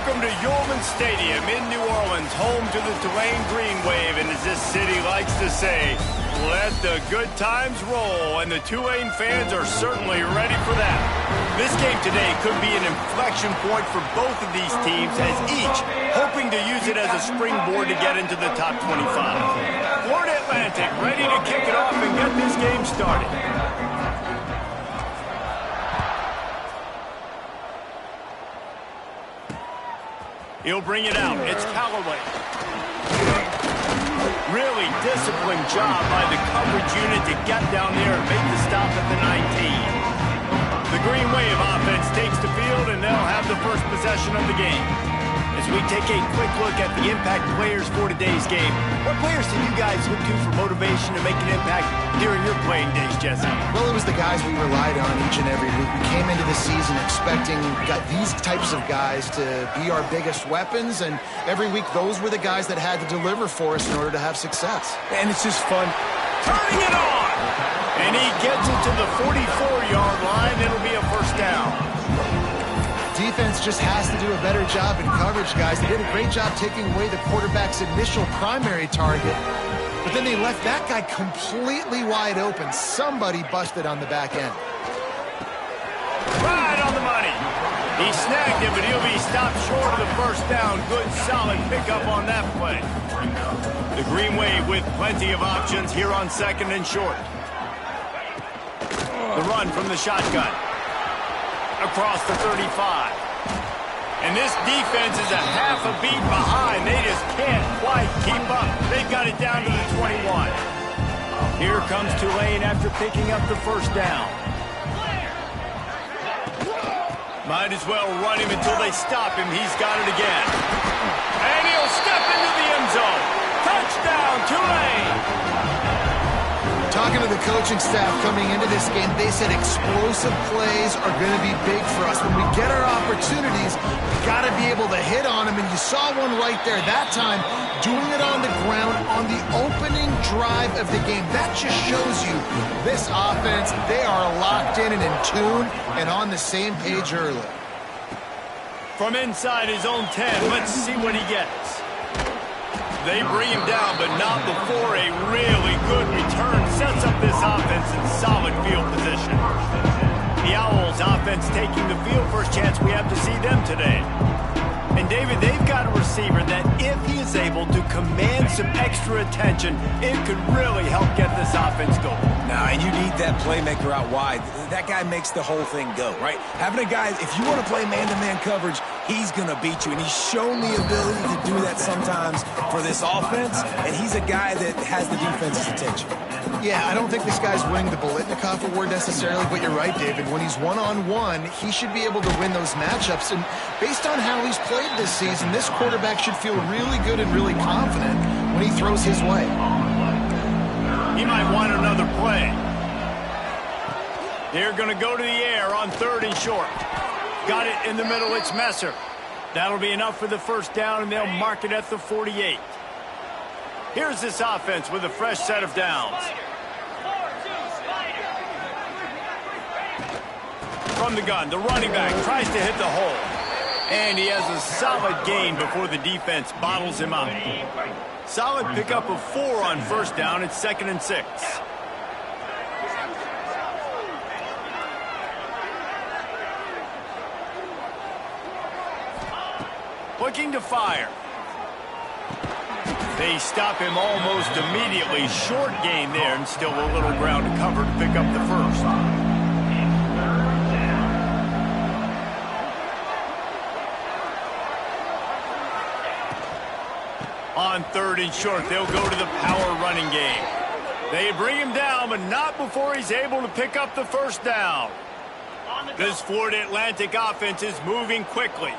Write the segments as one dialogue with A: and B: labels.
A: Welcome to Yulman Stadium in New Orleans, home to the Tulane Green Wave, and as this city likes to say, let the good times roll, and the Tulane fans are certainly ready for that. This game today could be an inflection point for both of these teams, as each hoping to use it as a springboard to get into the top 25. Florida Atlantic ready to kick it off and get this game started. He'll bring it out. It's Callaway. Really disciplined job by the coverage unit to get down there and make the stop at the 19. The Green Wave offense takes the field, and they'll have the first possession of the game. As we take a quick look at the impact players for today's game, what players did you guys look to for motivation to make an impact during your playing days, Jesse?
B: Well, it was the guys we relied on each and every week. We came into the season expecting these types of guys to be our biggest weapons, and every week those were the guys that had to deliver for us in order to have success.
A: And it's just fun. Turning it on! And he gets it to the 44-yard line. It'll be a first down.
B: Defense just has to do a better job in coverage, guys. They did a great job taking away the quarterback's initial primary target, but then they left that guy completely wide open. Somebody busted on the back end.
A: Right on the money. He snagged him, but he'll be stopped short of the first down. Good, solid pickup on that play. The Green Wave with plenty of options here on second and short. The run from the shotgun. Across the 35. And this defense is a half a beat behind. They just can't quite keep up. They've got it down to the 21. Here comes Tulane after picking up the first down. Might as well run him until they stop him. He's got it again. And he'll step into the end zone. Touchdown, Tulane!
B: Talking to the coaching staff coming into this game, they said explosive plays are going to be big for us. When we get our opportunities, we got to be able to hit on them, and you saw one right there that time, doing it on the ground on the opening drive of the game. That just shows you this offense, they are locked in and in tune and on the same page early.
A: From inside his own 10, let's see what he gets. They bring him down, but not before a really good return sets up this offense in solid field position. The Owls offense taking the field. First chance we have to see them today. And David, they've got a receiver that if he is able to command some extra attention, it could really help get this offense going.
C: Now, and you need that playmaker out wide. That guy makes the whole thing go, right? Having a guy, if you want to play man-to-man coverage, he's going to beat you. And he's shown the ability to do that sometimes for this offense, and he's a guy that has the defense's attention.
B: Yeah, I don't think this guy's winning the Biletnikoff Award necessarily, but you're right, David. When he's one-on-one, he should be able to win those matchups. And based on how he's played this season, this quarterback should feel really good and really confident when he throws his way.
A: He might want another play. They're going to go to the air on third and short. Got it in the middle. It's Messer. That'll be enough for the first down, and they'll mark it at the 48. Here's this offense with a fresh set of downs. From the gun, the running back tries to hit the hole. And he has a solid gain before the defense bottles him up. Solid pickup of 4 on first down. It's 2nd and 6. Looking to fire. They stop him almost immediately. Short gain there, and still a little ground to cover to pick up the first. On third and short, they'll go to the power running game. They bring him down, but not before he's able to pick up the first down. This Florida Atlantic offense is moving quickly.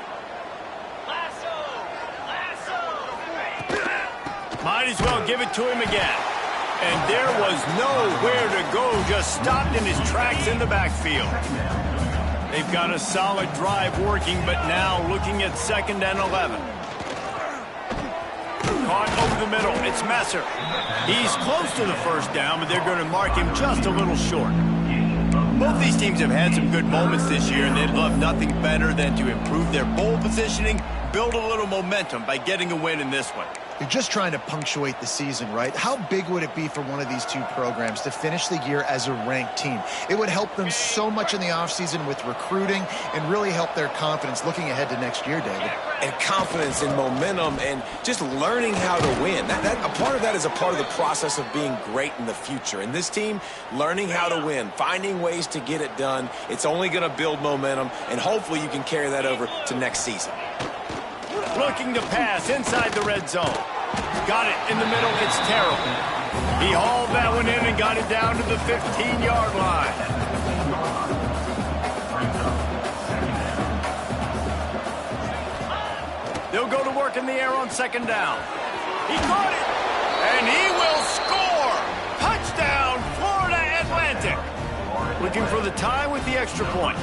A: Might as well give it to him again. And there was nowhere to go, just stopped in his tracks in the backfield. They've got a solid drive working, but now looking at 2nd and 11. Caught over the middle. It's Messer. He's close to the first down, but they're going to mark him just a little short. Both these teams have had some good moments this year, and they'd love nothing better than to improve their bowl positioning, build a little momentum by getting a win in this one.
B: You're just trying to punctuate the season, right? How big would it be for one of these two programs to finish the year as a ranked team? It would help them so much in the offseason with recruiting and really help their confidence looking ahead to next year, David.
C: And confidence and momentum and just learning how to win. A part of that is a part of the process of being great in the future. And this team, learning how to win, finding ways to get it done, it's only going to build momentum, and hopefully you can carry that over to next season.
A: Looking to pass inside the red zone. Got it in the middle. It's Terrell. He hauled that one in and got it down to the 15-yard line. They'll go to work in the air on second down. He caught it, and he will score. Touchdown, Florida Atlantic. Looking for the tie with the extra point.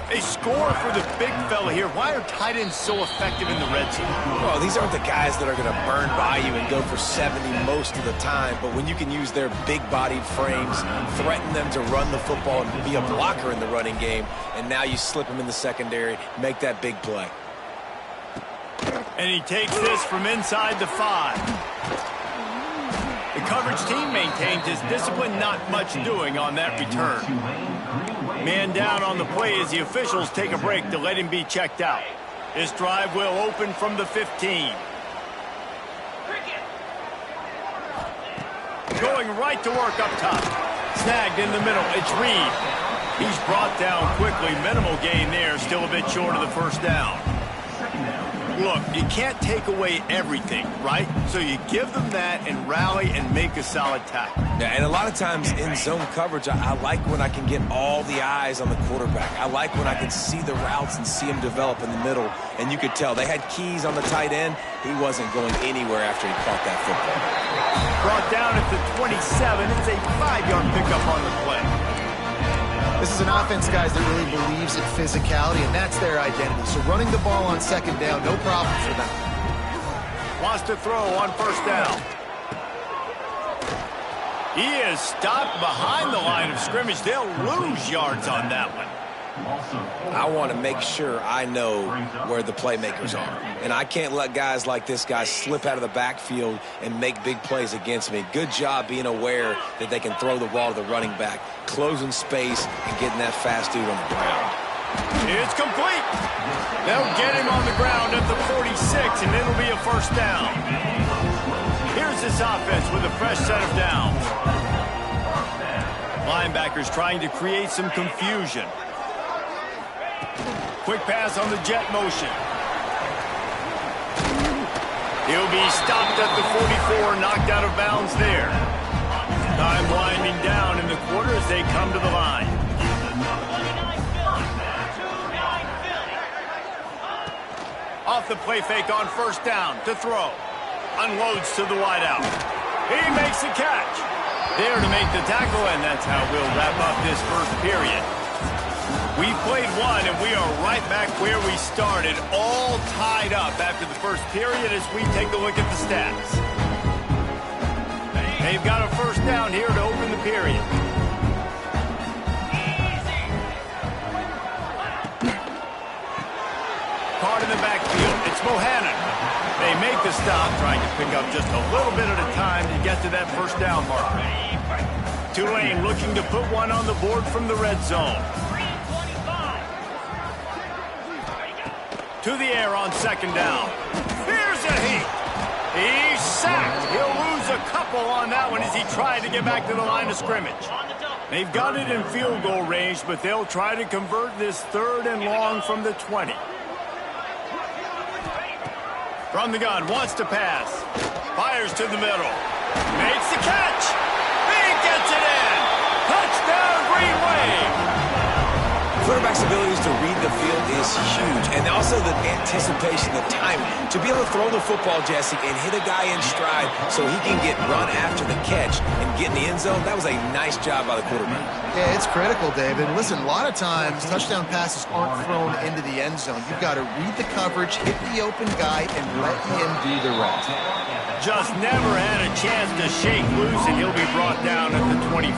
A: A score for the big fella here. Why are tight ends so effective in the red zone?
C: Well, these aren't the guys that are going to burn by you and go for 70 most of the time, but when you can use their big-bodied frames, threaten them to run the football and be a blocker in the running game, and now you slip them in the secondary, make that big play.
A: And he takes this from inside the 5. The coverage team maintains his discipline, not much doing on that return. Man down on the play as the officials take a break to let him be checked out. This drive will open from the 15. Going right to work up top. Snagged in the middle. It's Reed. He's brought down quickly. Minimal gain there. Still a bit short of the first down. Look, you can't take away everything, right? So you give them that and rally and make a solid tackle.
C: Yeah, and a lot of times in zone coverage, I like when I can get all the eyes on the quarterback. I like when I can see the routes and see them develop in the middle. And you could tell they had keys on the tight end. He wasn't going anywhere after he caught that football.
A: Brought down at the 27. It's a 5-yard pickup on the play.
B: This is an offense, guys, that really believes in physicality, and that's their identity. So running the ball on second down, no problem for them.
A: Wants to throw on first down. He is stopped behind the line of scrimmage. They'll lose yards on that one.
C: I want to make sure I know where the playmakers are. And I can't let guys like this guy slip out of the backfield and make big plays against me. Good job being aware that they can throw the ball to the running back, closing space and getting that fast dude on the ground.
A: It's complete. They'll get him on the ground at the 46, and it'll be a first down. Here's this offense with a fresh set of downs. Linebackers trying to create some confusion. Quick pass on the jet motion. He'll be stopped at the 44, knocked out of bounds there. Time winding down in the quarter as they come to the line. Off the play fake on first down to throw. Unloads to the wideout. He makes the catch. There to make the tackle, and that's how we'll wrap up this first period. We played one, and we are right back where we started, all tied up after the first period as we take a look at the stats. They've got a first down here to open the period. Card in the backfield. It's Bohannon. They make the stop, trying to pick up just a little bit at a time to get to that first down marker. Tulane looking to put one on the board from the red zone. To the air on second down. Here's a heat. He's sacked. He'll lose a couple on that one as he tried to get back to the line of scrimmage. They've got it in field goal range, but they'll try to convert this third and long from the 20. From the gun, wants to pass. Fires to the middle. Makes the catch. He gets it in. Touchdown, Green Wave.
C: Quarterback's abilities to read the field is huge, and also the anticipation, the timing. To be able to throw the football, Jesse, and hit a guy in stride so he can get run after the catch and get in the end zone, that was a nice job by the quarterback.
B: Yeah, it's critical, David. Listen, a lot of times touchdown passes aren't thrown into the end zone. You've got to read the coverage, hit the open guy, and let him do the rest.
A: Just never had a chance to shake loose, and he'll be brought down at the 24.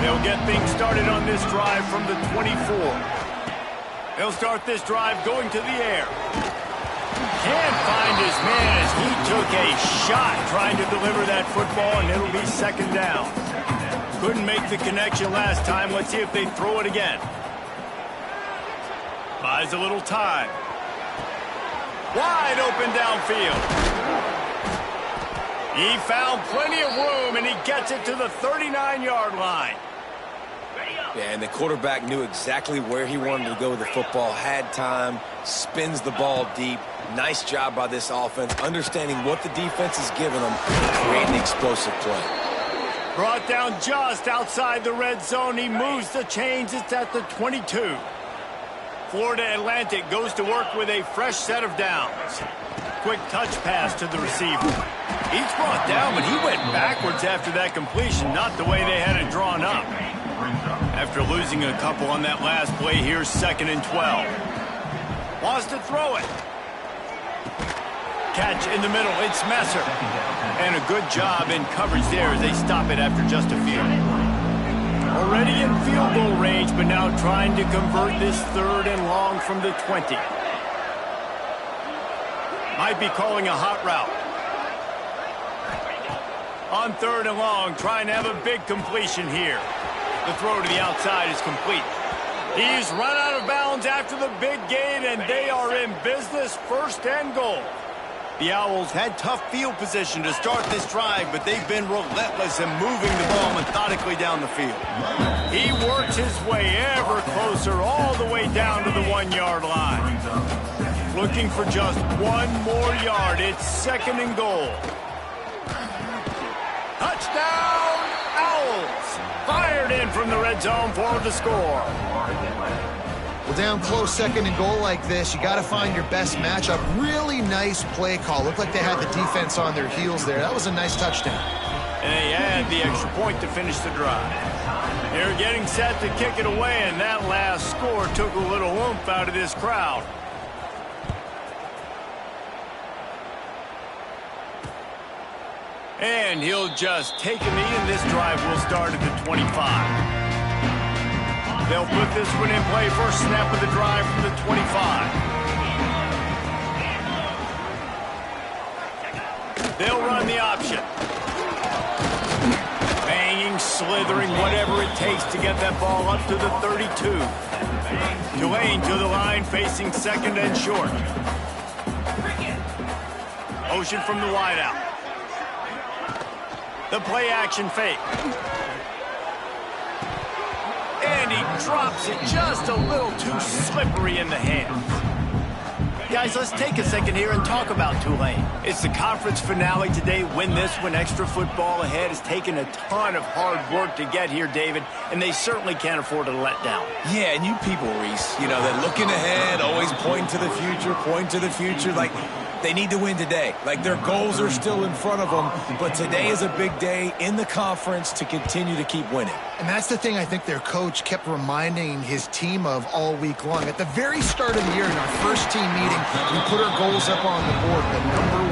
A: They'll get things started on this drive from the 24. They'll start this drive going to the air. Can't find his man as he took a shot trying to deliver that football, and it'll be second down. Couldn't make the connection last time. Let's see if they throw it again. Buys a little time. Wide open downfield. He found plenty of room, and he gets it to the 39-yard line.
C: Yeah, and the quarterback knew exactly where he wanted to go with the football, had time, spins the ball deep. Nice job by this offense, understanding what the defense is giving them, creating explosive play.
A: Brought down just outside the red zone. He moves the chains. It's at the 22. Florida Atlantic goes to work with a fresh set of downs. Quick touch pass to the receiver. He's brought down, but he went backwards after that completion, not the way they had it drawn up. After losing a couple on that last play, here's 2nd and 12. Wants to throw it. Catch in the middle, it's Messer. And a good job in coverage there as they stop it after just a few. Already in field goal range, but now trying to convert this 3rd and long from the 20. Might be calling a hot route. On 3rd and long, trying to have a big completion here. The throw to the outside is complete. He's run out of bounds after the big gain, and they are in business, 1st and goal. The Owls had tough field position to start this drive, but they've been relentless in moving the ball methodically down the field. He works his way ever closer all the way down to the 1-yard line. Looking for just 1 more yard. It's 2nd and goal. Touchdown, Owls! Fired in from the red zone for the score.
B: Well, down close 2nd and goal like this, you got to find your best matchup. Really nice play call. Looked like they had the defense on their heels there. That was a nice touchdown.
A: And they had the extra point to finish the drive. They're getting set to kick it away, and that last score took a little oomph out of this crowd. And he'll just take a knee, and this drive will start at the 25. They'll put this one in play. First snap of the drive from the 25. They'll run the option. Banging, slithering, whatever it takes to get that ball up to the 32. Tulane to the line, facing 2nd and short. Motion from the wideout. The play action fake. And he drops it just a little too slippery in the hands. Guys, let's take a second here and talk about Tulane. It's the conference finale today. Win this one, extra football ahead. It's taken a ton of hard work to get here, David, and they certainly can't afford to let down.
C: Yeah, and you people, Reese, you know, they're looking ahead, always pointing to the future, like they need to win today. Like their goals are still in front of them, but today is a big day in the conference to continue to keep winning.
B: And that's the thing I think their coach kept reminding his team of all week long. At the very start of the year in our first team meeting, we put our goals up on the board. The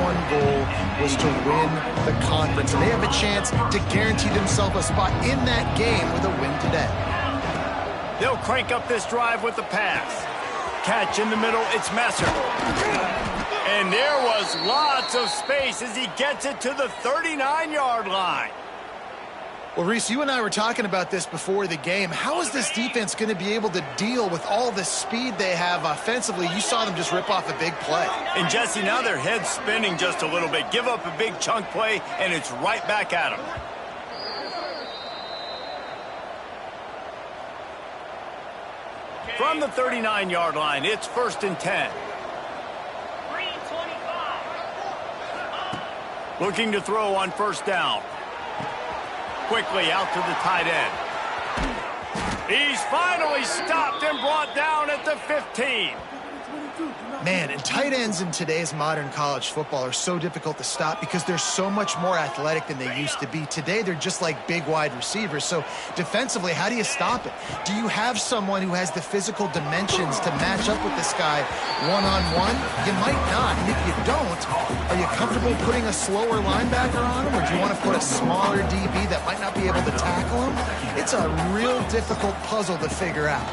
B: #1 goal was to win the conference, and they have a chance to guarantee themselves a spot in that game with a win today.
A: They'll crank up this drive with the pass. Catch in the middle, it's Messer. And there was lots of space as he gets it to the 39-yard line.
B: Well, Reese, you and I were talking about this before the game. How is this defense going to be able to deal with all the speed they have offensively? You saw them just rip off a big play.
A: And, Jesse, now their head's spinning just a little bit. Give up a big chunk play, and it's right back at them. From the 39-yard line, it's 1st and 10. Looking to throw on 1st down. Quickly out to the tight end. He's finally stopped and brought down at the 15.
B: Man, and tight ends in today's modern college football are so difficult to stop because they're so much more athletic than they used to be. Today, they're just like big wide receivers. So defensively, how do you stop it? Do you have someone who has the physical dimensions to match up with this guy one-on-one? You might not. And if you don't, are you comfortable putting a slower linebacker on him, or do you want to put a smaller DB that might not be able to tackle him? It's a real difficult puzzle to figure out.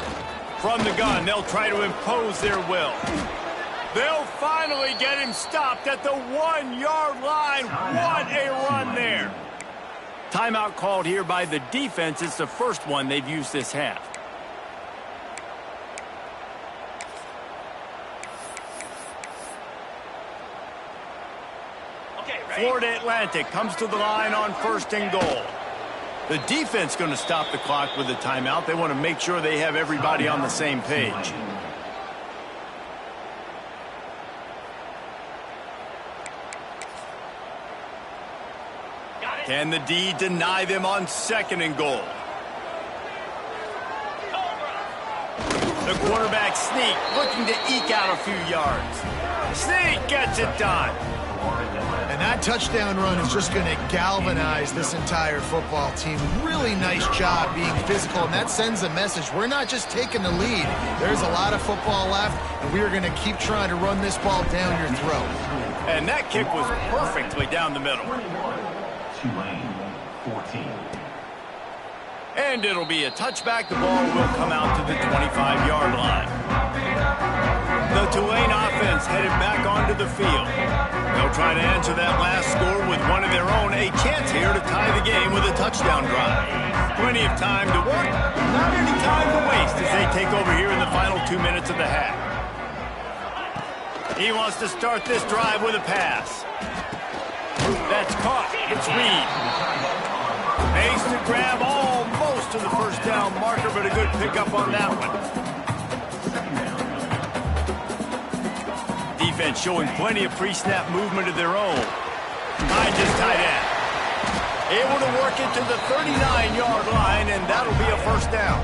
A: From the gun, they'll try to impose their will. They'll finally get him stopped at the 1-yard line. What a run there. Timeout called here by the defense. It's the first one they've used this half. Florida Atlantic comes to the line on 1st and goal. The defense going to stop the clock with the timeout. They want to make sure they have everybody on the same page. Can the D deny them on 2nd and goal? The quarterback sneak, looking to eke out a few yards. Sneak gets it done.
B: And that touchdown run is just going to galvanize this entire football team. Really nice job being physical, and that sends a message. We're not just taking the lead. There's a lot of football left, and we are going to keep trying to run this ball down your throat.
A: And that kick was perfectly down the middle.
D: Tulane 14.
A: And it'll be a touchback. The ball will come out to the 25-yard line. The Tulane offense headed back onto the field. They'll try to answer that last score with one of their own. A chance here to tie the game with a touchdown drive. Plenty of time to work, not any time to waste as they take over here in the final 2 minutes of the half. He wants to start this drive with a pass. That's caught. It's Reed. Makes the grab almost to the first down marker, but a good pickup on that one. Defense showing plenty of pre-snap movement of their own. Behind his tight end. Able to work it to the 39-yard line, and that'll be a first down.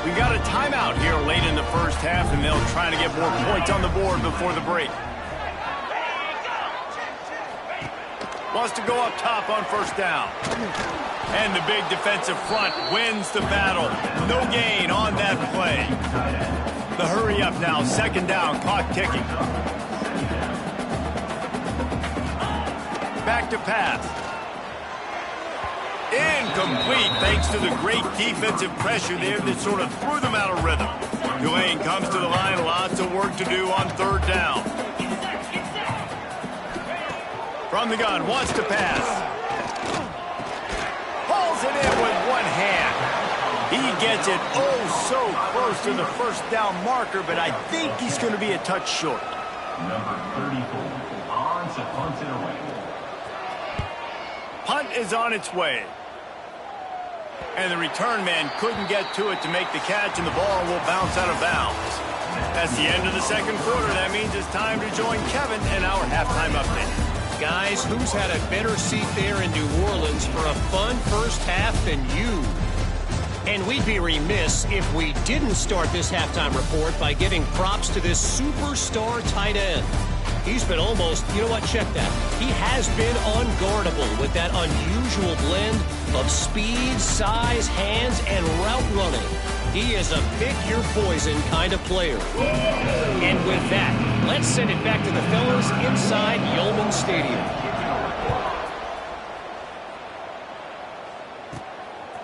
A: We got a timeout here late in the first half, and they'll try to get more points on the board before the break. Wants to go up top on first down. And the big defensive front wins the battle. No gain on that play. The hurry up now, 2nd down, clock ticking. Back to pass. Incomplete thanks to the great defensive pressure there that sort of threw them out of rhythm. Tulane comes to the line, lots of work to do on 3rd down. From the gun, wants to pass. Pulls it in with one hand. He gets it so close to the first down marker, but I think he's going to be a touch short.
D: Number 34 on to punt it away.
A: Punt is on its way. And the return man couldn't get to it to make the catch, and the ball will bounce out of bounds. That's the end of the 2nd quarter. That means it's time to join Kevin in our halftime update.
E: Guys, who's had a better seat there in New Orleans for a fun first half than you? And we'd be remiss if we didn't start this halftime report by giving props to this superstar tight end. He's been almost, you know what, check that. He has been unguardable with that unusual blend of speed, size, hands, and route running. He is a pick-your-poison kind of player. And with that, let's send it back to the fellas inside Yulman Stadium.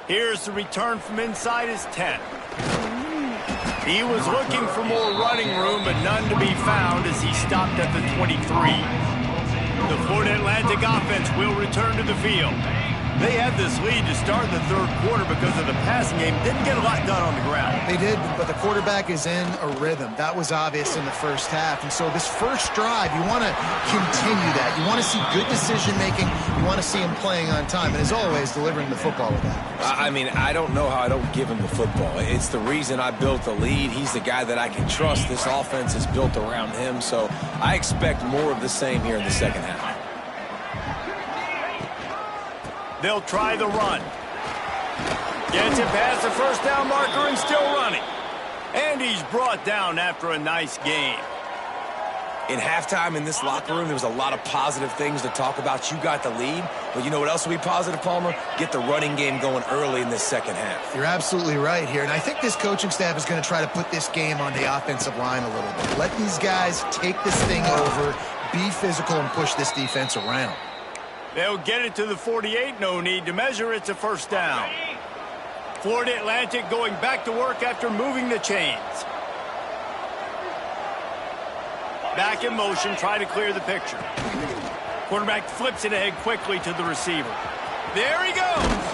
A: Here's the return from inside his 10. He was looking for more running room, but none to be found as he stopped at the 23. The Florida Atlantic offense will return to the field. They had this lead to start the 3rd quarter because of the passing game. Didn't get a lot done on the ground.
B: They did, but the quarterback is in a rhythm. That was obvious in the first half. And so this first drive, you want to continue that. You want to see good decision-making. You want to see him playing on time. And as always, delivering the football with that.
C: I mean, I don't know how I don't give him the football. It's the reason I built the lead. He's the guy that I can trust. This offense is built around him. So I expect more of the same here in the second half.
A: They'll try the run. Gets it past the first down marker and still running. And he's brought down after a nice game.
C: In halftime in this locker room, there was a lot of positive things to talk about. You got the lead, but you know what else will be positive, Palmer? Get the running game going early in this second half.
B: You're absolutely right here, and I think this coaching staff is going to try to put this game on the offensive line a little bit. Let these guys take this thing over, be physical, and push this defense around.
A: They'll get it to the 48, no need to measure. It's a first down. Florida Atlantic going back to work after moving the chains. Back in motion, try to clear the picture. Quarterback flips it ahead quickly to the receiver. There he goes.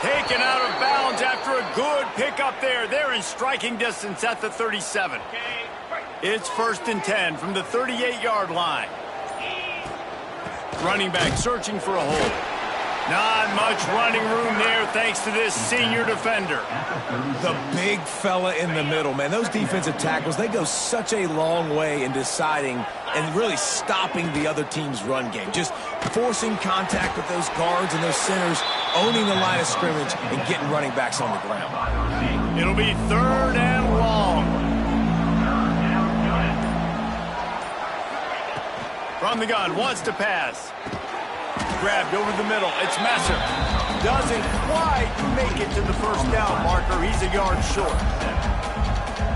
A: Taken out of bounds after a good pickup there. They're in striking distance at the 37. It's 1st and 10 from the 38-yard line. Running back searching for a hole. Not much running room there thanks to this senior defender.
C: The big fella in the middle, man. Those defensive tackles, they go such a long way in deciding and really stopping the other team's run game. Just forcing contact with those guards and those centers, owning the line of scrimmage, and getting running backs on the ground.
A: It'll be 3rd and long. From the gun, wants to pass. Grabbed over the middle. It's Messer. Doesn't quite make it to the first down marker. He's a yard short.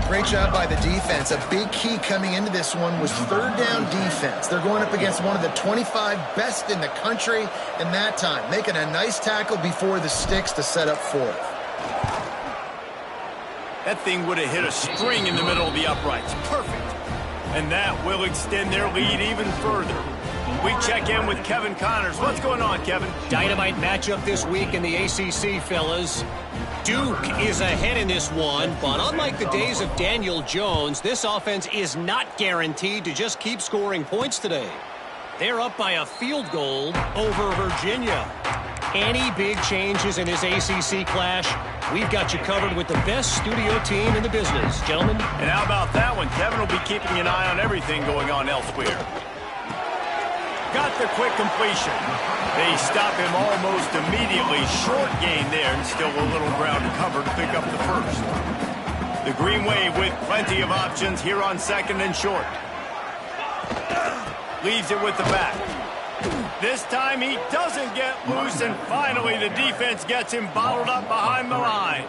B: Great job by the defense. A big key coming into this one was 3rd down defense. They're going up against one of the 25 best in the country in that time, making a nice tackle before the sticks to set up 4th.
A: That thing would have hit a string in the middle of the uprights. Perfect. And that will extend their lead even further. We check in with Kevin Connors. What's going on, Kevin?
E: Dynamite matchup this week in the ACC, fellas. Duke is ahead in this one, but unlike the days of Daniel Jones, this offense is not guaranteed to just keep scoring points today. They're up by a field goal over Virginia. Any big changes in this ACC clash, we've got you covered with the best studio team in the business, gentlemen.
A: And how about that one? Kevin will be keeping an eye on everything going on elsewhere. Got the quick completion. They stop him almost immediately. Short gain there, and still a little ground to cover to pick up the first. The Green Wave with plenty of options here on 2nd and short. Leaves it with the back. This time he doesn't get loose, and finally the defense gets him bottled up behind the line.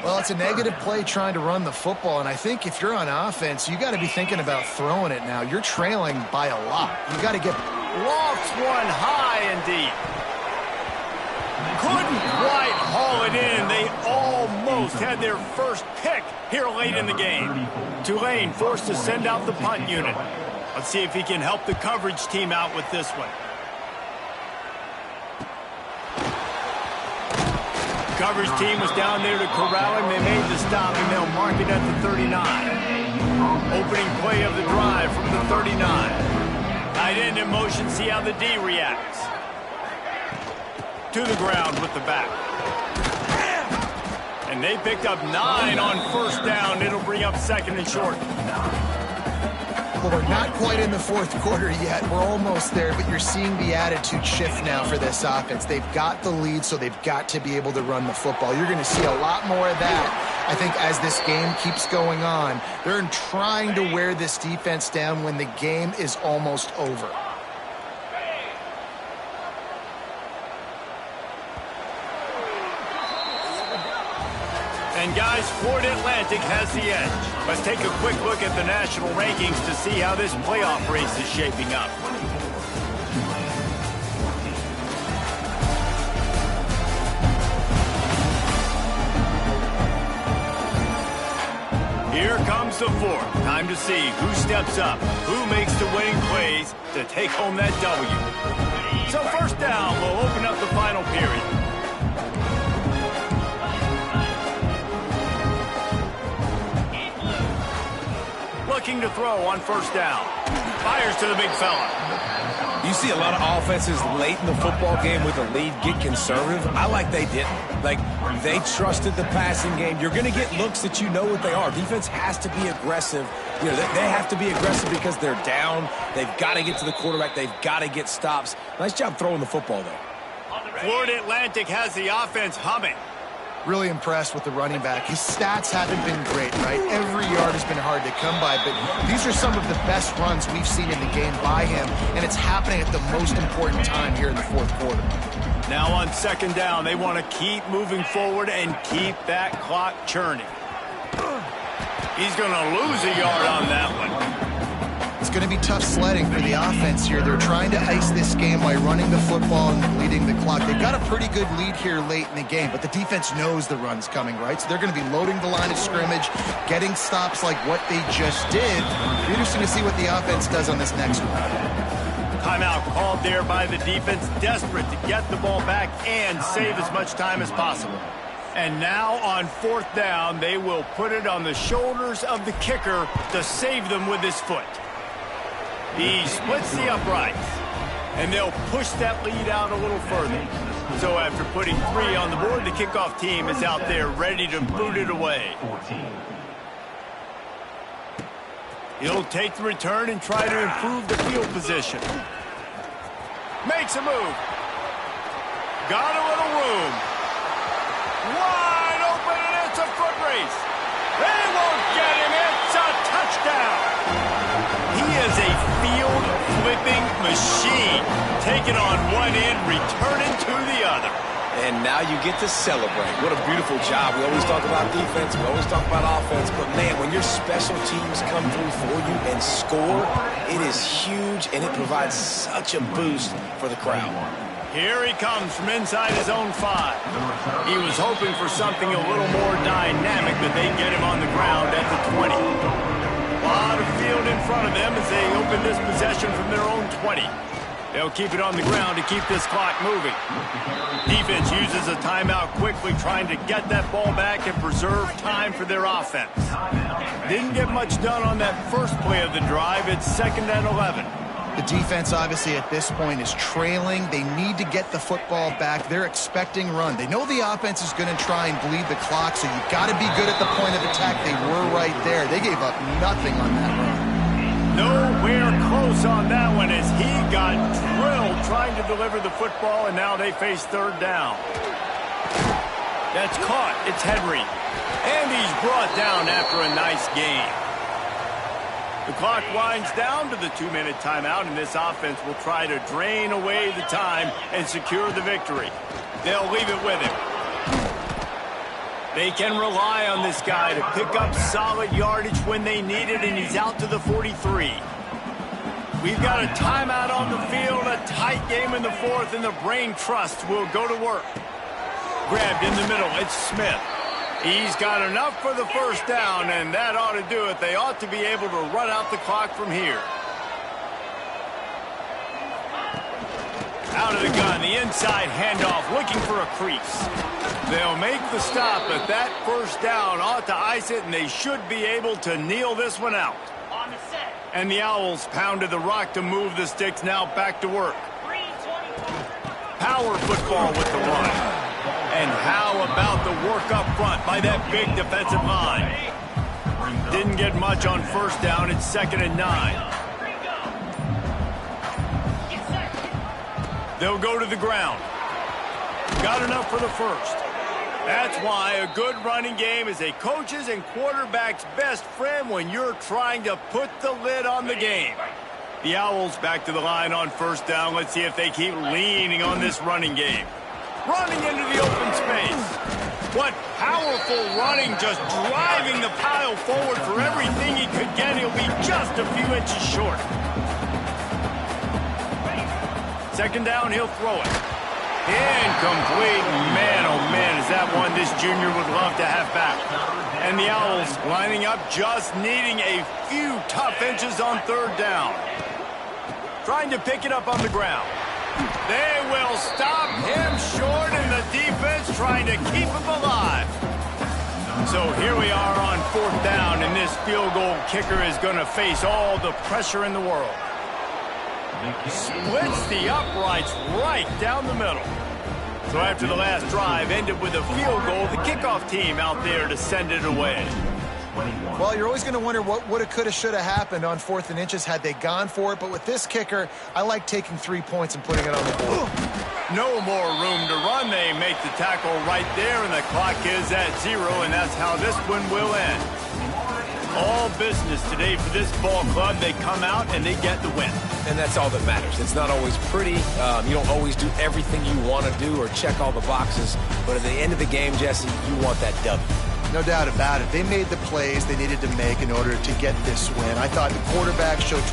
B: Well, it's a negative play trying to run the football, and I think if you're on offense, you got to be thinking about throwing it now. You're trailing by a lot. You got to get...
A: Lofts one high and deep. Couldn't quite haul it in. They almost had their first pick here late in the game. Tulane forced to send out the punt unit. Let's see if he can help the coverage team out with this one. Coverage team was down there to corral him. They made the stop, and they'll mark it at the 39. Opening play of the drive from the 39. Tight end in motion. See how the D reacts. To the ground with the back. And they picked up 9 on 1st down. It'll bring up 2nd and short.
B: Well, we're not quite in the 4th quarter yet. We're almost there, but you're seeing the attitude shift now for this offense. They've got the lead, so they've got to be able to run the football. You're going to see a lot more of that, I think, as this game keeps going on. They're trying to wear this defense down when the game is almost over.
A: And guys, Florida Atlantic has the edge. Let's take a quick look at the national rankings to see how this playoff race is shaping up. Here comes the 4th. Time to see who steps up, who makes the winning plays to take home that W. So 1st down will open up the final period. Looking to throw on 1st down. Fires to the big fella.
C: You see a lot of offenses late in the football game with a lead get conservative. I like they didn't. Like, they trusted the passing game. You're going to get looks that you know what they are. Defense has to be aggressive. You know, they have to be aggressive because they're down. They've got to get to the quarterback. They've got to get stops. Nice job throwing the football, though.
A: Florida Atlantic has the offense humming.
B: Really impressed with the running back. His stats haven't been great, right? Every yard has been hard to come by, but these are some of the best runs we've seen in the game by him, and it's happening at the most important time here in the fourth quarter.
A: Now on second down, they want to keep moving forward and keep that clock churning. He's going to lose a yard on that one.
B: It's going to be tough sledding for the offense here. They're trying to ice this game by running the football and bleeding the clock. They've got a pretty good lead here late in the game, but the defense knows the run's coming, right? So they're going to be loading the line of scrimmage, getting stops like what they just did. It'll be interesting to see what the offense does on this next one.
A: Timeout called there by the defense, desperate to get the ball back and save as much time as possible. And now on fourth down, they will put it on the shoulders of the kicker to save them with his foot. He splits the uprights, and they'll push that lead out a little further. So after putting 3 on the board, the kickoff team is out there ready to boot it away. He'll take the return and try to improve the field position. Makes a move. Got a little room. Wide open, and it's a foot race. They won't get him. It's a touchdown. He is a field-flipping machine. Taking on one end, returning to the other.
C: And now you get to celebrate. What a beautiful job. We always talk about defense. We always talk about offense. But, man, when your special teams come through for you and score, it is huge, and it provides such a boost for the crowd.
A: Here he comes from inside his own 5. He was hoping for something a little more dynamic, but they get him on the ground at the 20. A lot of field in front of them as they open this possession from their own 20. They'll keep it on the ground to keep this clock moving. Defense uses a timeout quickly, trying to get that ball back and preserve time for their offense. Didn't get much done on that first play of the drive. It's 2nd and 11.
B: The defense, obviously, at this point is trailing. They need to get the football back. They're expecting run. They know the offense is going to try and bleed the clock, so you've got to be good at the point of attack. They were right there. They gave up nothing on that run.
A: Nowhere close on that one as he got drilled trying to deliver the football, and now they face 3rd down. That's caught. It's Henry. And he's brought down after a nice gain. The clock winds down to the 2-minute timeout, and this offense will try to drain away the time and secure the victory. They'll leave it with him. They can rely on this guy to pick up solid yardage when they need it, and he's out to the 43. We've got a timeout on the field, a tight game in the 4th, and the Brain Trust will go to work. Grabbed in the middle, it's Smith. He's got enough for the first down, and that ought to do it. They ought to be able to run out the clock from here. Out of the gun, the inside handoff, looking for a crease. They'll make the stop, but that first down ought to ice it, and they should be able to kneel this one out. And the Owls pounded the rock to move the sticks, now back to work. Power football with the run. And how about the work up front by that big defensive line? Didn't get much on first down. It's 2nd and 9. They'll go to the ground. Got enough for the first. That's why a good running game is a coach's and quarterback's best friend when you're trying to put the lid on the game. The Owls back to the line on first down. Let's see if they keep leaning on this running game. Running into the open space. What powerful running, just driving the pile forward for everything he could get. He'll be just a few inches short. 2nd down, he'll throw it. Incomplete. Man, oh man, is that one this junior would love to have back. And the Owls lining up, just needing a few tough inches on 3rd down. Trying to pick it up on the ground. They will stop him short, and the defense trying to keep him alive. So here we are on 4th down, and this field goal kicker is going to face all the pressure in the world. Splits the uprights right down the middle. So after the last drive ended with a field goal, the kickoff team out there to send it away.
D: 21.
B: Well, you're always going to wonder what woulda, coulda, shoulda happened on 4th and inches had they gone for it. But with this kicker, I like taking 3 points and putting it on the board.
A: No more room to run. They make the tackle right there, and the clock is at 0, and that's how this one will end. All business today for this ball club. They come out and they get the win.
C: And that's all that matters. It's not always pretty. You don't always do everything you want to do or check all the boxes. But at the end of the game, Jesse, you want that W.
B: No doubt about it. They made the plays they needed to make in order to get this win. I thought the quarterback showed...